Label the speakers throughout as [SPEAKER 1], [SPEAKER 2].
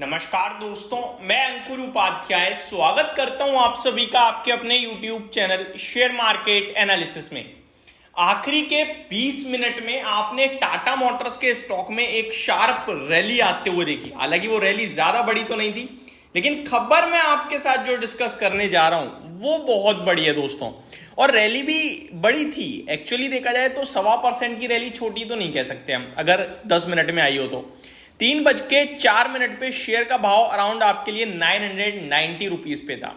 [SPEAKER 1] नमस्कार दोस्तों, मैं अंकुर उपाध्याय स्वागत करता हूं आप सभी का आपके अपने YouTube channel share market analysis में। आखिरी के 20 मिनट में आपने टाटा मोटर्स के स्टॉक में एक शार्प रैली आते हुए देखी। हालांकि वो रैली ज्यादा बड़ी तो नहीं थी, लेकिन खबर मैं आपके साथ जो डिस्कस करने जा रहा हूं वो बहुत बड़ी है दोस्तों। और रैली भी बड़ी थी। एक्चुअली देखा जाए तो 1.25% की रैली छोटी तो नहीं कह सकते हम, अगर 10 मिनट में आई हो तो। 3:04 पे शेयर का भाव अराउंड आपके लिए 990 रुपीज पे था।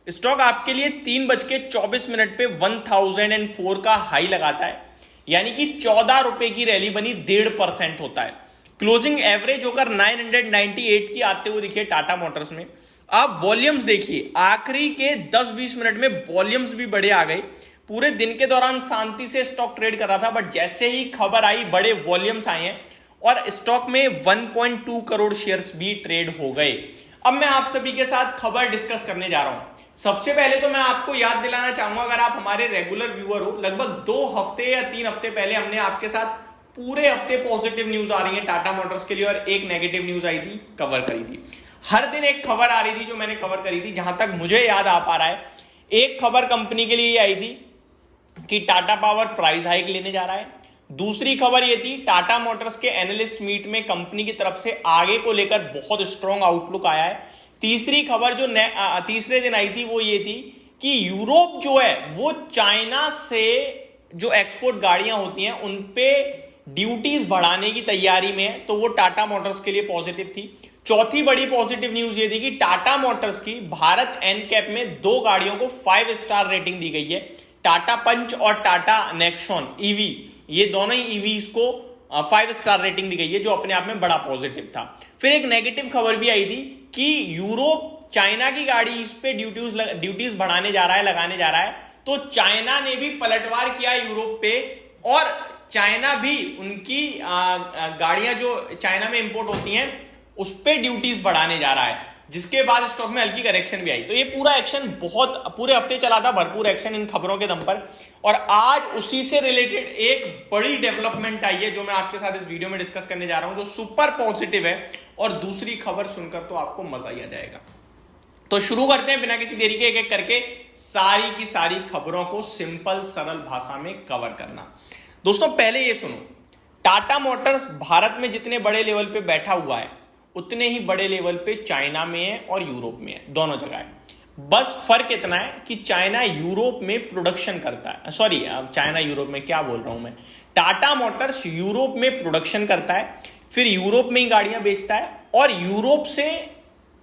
[SPEAKER 1] स्टॉक आपके लिए 3:24 पे 1004 का हाई लगाता है, यानी कि 14 रुपए की रैली बनी 1.5% होता है। क्लोजिंग एवरेज होकर 998 की आते हुए दिखिए टाटा मोटर्स में। आप वॉल्यूम्स देखिए, आखिरी के 10-20 मिनट में वॉल्यूम्स भी बड़े आ गए। पूरे दिन के दौरान शांति से स्टॉक ट्रेड कर रहा था, बट जैसे ही खबर आई बड़े वॉल्यूम्स आए हैं और स्टॉक में 1.2 करोड़ शेयर्स भी ट्रेड हो गए। अब मैं आप सभी के साथ खबर डिस्कस करने जा रहा हूं। सबसे पहले तो मैं आपको याद दिलाना चाहूंगा, अगर आप हमारे रेगुलर व्यूअर हो, लगभग 2 हफ्ते या 3 हफ्ते पहले हमने आपके साथ पूरे हफ्ते पॉजिटिव न्यूज आ रही है टाटा मोटर्स के लिए और एक नेगेटिव न्यूज आई थी, कवर करी थी। हर दिन एक खबर आ रही थी जो मैंने कवर करी थी। जहां तक मुझे याद आ पा रहा है, एक खबर कंपनी के लिए आई थी कि टाटा पावर प्राइस हाइक लेने जा रहा है। दूसरी खबर यह थी, टाटा मोटर्स के एनालिस्ट मीट में कंपनी की तरफ से आगे को लेकर बहुत स्ट्रॉन्ग आउटलुक आया है। तीसरी खबर जो तीसरे दिन आई थी वो ये थी कि यूरोप जो है वो चाइना से जो एक्सपोर्ट गाड़ियां होती हैं उन पे ड्यूटीज बढ़ाने की तैयारी में है, तो वो टाटा मोटर्स के लिए पॉजिटिव थी। चौथी बड़ी पॉजिटिव न्यूज ये थी कि टाटा मोटर्स की भारत एनकैप में 2 गाड़ियों को 5 स्टार रेटिंग दी गई है। टाटा पंच और टाटा नेक्सॉन ईवी, ये दोनों ही ईवीज को 5 स्टार रेटिंग दी गई है, जो अपने आप में बड़ा पॉजिटिव था। फिर एक नेगेटिव खबर भी आई थी कि यूरोप चाइना की गाड़ी पे ड्यूटीज बढ़ाने जा रहा है, लगाने जा रहा है। तो चाइना ने भी पलटवार किया यूरोप पे और चाइना भी उनकी गाड़ियां जो चाइना में इंपोर्ट होती हैं उस पे ड्यूटीज बढ़ाने जा रहा है, जिसके बाद स्टॉक में हल्की करेक्शन भी आई। तो ये पूरा एक्शन बहुत पूरे हफ्ते चला था, भरपूर एक्शन इन खबरों के दम पर। और आज उसी से रिलेटेड एक बड़ी डेवलपमेंट आई है जो मैं आपके साथ इस वीडियो में डिस्कस करने जा रहा हूं, जो सुपर पॉजिटिव है। और दूसरी खबर सुनकर तो आपको मजा ही आ जाएगा। तो शुरू करते हैं बिना किसी देरी के, एक एक करके सारी की सारी खबरों को सिंपल सरल भाषा में कवर करना। दोस्तों पहले ये सुनो, टाटा मोटर्स भारत में जितने बड़े लेवल पे बैठा हुआ है उतने ही बड़े लेवल पे चाइना में है और यूरोप में है, दोनों जगह है। बस फर्क इतना है कि चाइना यूरोप में प्रोडक्शन करता है, सॉरी चाइना यूरोप में क्या बोल रहा हूं मैं, टाटा मोटर्स यूरोप में प्रोडक्शन करता है, फिर यूरोप में ही गाड़ियां बेचता है और यूरोप से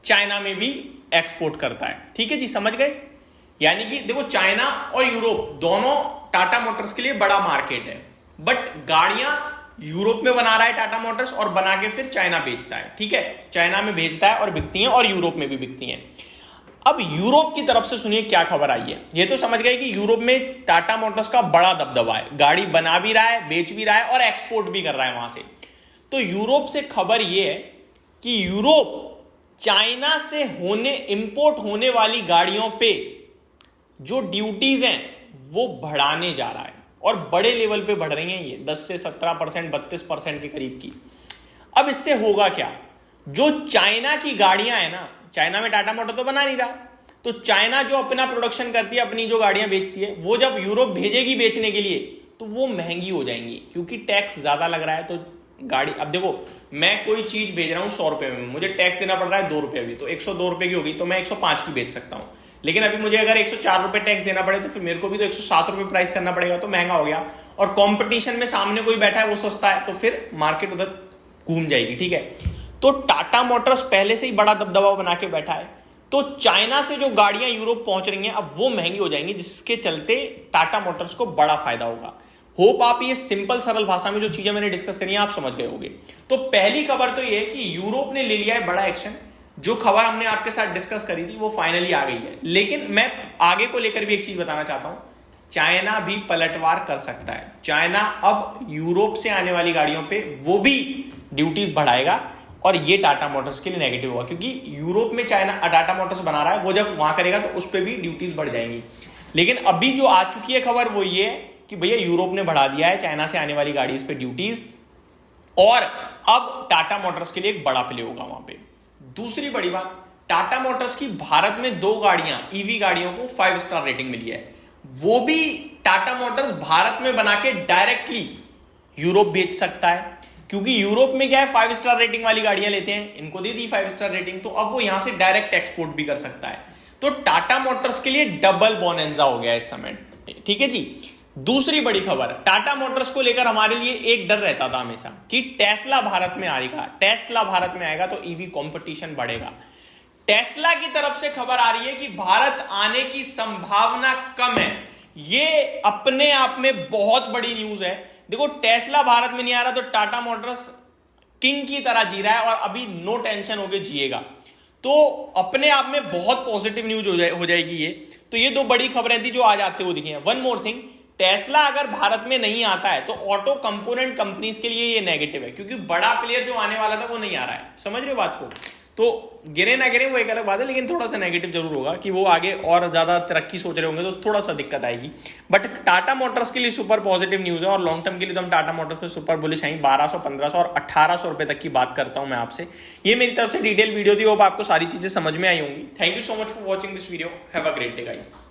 [SPEAKER 1] चाइना में भी एक्सपोर्ट करता है। ठीक है जी, समझ गए? यानी कि देखो, चाइना और यूरोप दोनों टाटा मोटर्स के लिए बड़ा मार्केट है, बट गाड़ियां यूरोप में बना रहा है टाटा मोटर्स और बना के फिर चाइना बेचता है। ठीक है, चाइना में भेजता है और बिकती हैं और यूरोप में भी बिकती हैं। अब यूरोप की तरफ से सुनिए क्या खबर आई है। ये तो समझ गए कि यूरोप में टाटा मोटर्स का बड़ा दबदबा है, गाड़ी बना भी रहा है, बेच भी रहा है और एक्सपोर्ट भी कर रहा है वहां से। तो यूरोप से खबर यह है कि यूरोप चाइना से इंपोर्ट होने वाली गाड़ियों पे जो ड्यूटीज हैं वो बढ़ाने जा रहा है और बड़े लेवल पे बढ़ रही हैं, ये 10 से 17%, 32% के करीब की। अब इससे होगा क्या, जो चाइना की गाड़ियां हैं ना, चाइना में टाटा मोटर तो बना नहीं रहा, तो चाइना जो अपना प्रोडक्शन करती है, अपनी जो गाड़ियां बेचती है, वो जब यूरोप भेजेगी बेचने के लिए तो वो महंगी हो जाएंगी, क्योंकि टैक्स ज्यादा लग रहा है। तो गाड़ी, अब देखो, मैं कोई चीज भेज रहा हूं 100 रुपए में, मुझे टैक्स देना पड़ रहा है 2 रुपए भी, तो 102 रुपए की होगी, तो मैं 105 की बेच सकता हूं। लेकिन अभी मुझे अगर 104 रुपए टैक्स देना पड़े तो फिर मेरे को भी तो 107 रुपए प्राइस करना पड़ेगा, तो महंगा हो गया। और कंपटीशन में सामने कोई बैठा है वो सस्ता है, तो फिर मार्केट उधर घूम जाएगी। ठीक है, तो टाटा मोटर्स पहले से ही बड़ा दबदबा बना के बैठा है, तो चाइना से जो गाड़ियां यूरोप पहुंच रही हैं अब वो महंगी हो जाएंगी, जिसके चलते टाटा मोटर्स को बड़ा फायदा होगा। होप आप ये सिंपल सरल भाषा में जो चीजें मैंने डिस्कस करी हैं आप समझ गए होंगे। तो पहली खबर तो ये है कि यूरोप ने ले लिया है बड़ा एक्शन। जो खबर हमने आपके साथ डिस्कस करी थी वो फाइनली आ गई है। लेकिन मैं आगे को लेकर भी एक चीज बताना चाहता हूं, चाइना भी पलटवार कर सकता है। चाइना अब यूरोप से आने वाली गाड़ियों पे वो भी ड्यूटीज बढ़ाएगा और ये टाटा मोटर्स के लिए नेगेटिव होगा, क्योंकि यूरोप में चाइना टाटा मोटर्स बना रहा है, वो जब वहां करेगा तो उस पर भी ड्यूटीज बढ़ जाएंगी। लेकिन अभी जो आ चुकी है खबर वो ये है कि भैया यूरोप ने बढ़ा दिया है चाइना से आने वाली गाड़ीज पे ड्यूटीज, और अब टाटा मोटर्स के लिए एक बड़ा प्ले होगा वहां पे। दूसरी बड़ी बात, टाटा मोटर्स की भारत में 2 गाड़ियां, ईवी गाड़ियों को 5 स्टार रेटिंग मिली है। वो भी टाटा मोटर्स भारत में बना के डायरेक्टली यूरोप बेच सकता है, क्योंकि यूरोप में क्या है, 5 स्टार रेटिंग वाली गाड़ियां लेते हैं, इनको दे दी 5 स्टार रेटिंग, तो अब वो यहां से डायरेक्ट एक्सपोर्ट भी कर सकता है। तो टाटा मोटर्स के लिए डबल बोनेंजा हो गया इस समय, ठीक है जी। दूसरी बड़ी खबर, टाटा मोटर्स को लेकर हमारे लिए एक डर रहता था हमेशा कि टेस्ला भारत में आएगा, टेस्ला भारत में आएगा तो ईवी कंपटीशन बढ़ेगा। टेस्ला की तरफ से खबर आ रही है कि भारत आने की संभावना कम है। ये अपने आप में बहुत बड़ी न्यूज है। देखो, टेस्ला भारत में नहीं आ रहा तो टाटा मोटर्स किंग की तरह जी रहा है और अभी नो टेंशन होके जिएगा। तो अपने आप में बहुत पॉजिटिव न्यूज हो जाएगी ये। तो ये 2 बड़ी खबरें थी जो आज आते हुए दिखी हैं। वन मोर थिंग, टेस्ला अगर भारत में नहीं आता है तो ऑटो कंपोनेंट कंपनीज के लिए ये नेगेटिव है, क्योंकि बड़ा प्लेयर जो आने वाला था वो नहीं आ रहा है। समझ रहे हो बात को? तो गिरे ना गिरे वो एक अलग बात है, लेकिन थोड़ा सा नेगेटिव जरूर होगा कि वो आगे और ज्यादा तरक्की सोच रहे होंगे तो थोड़ा सा दिक्कत आएगी। बट टाटा मोटर्स के लिए सुपर पॉजिटिव न्यूज है और लॉन्ग टर्म के लिए तो हम टाटा मोटर्स पे सुपर बुलिश हैं। 1200, 1500 और 1800 रुपए तक की बात करता हूं मैं आपसे। ये मेरी तरफ से डिटेल वीडियो थी, होप आपको सारी चीजें समझ में आई होंगी। Thank you so much for watching this video. Have a great day guys.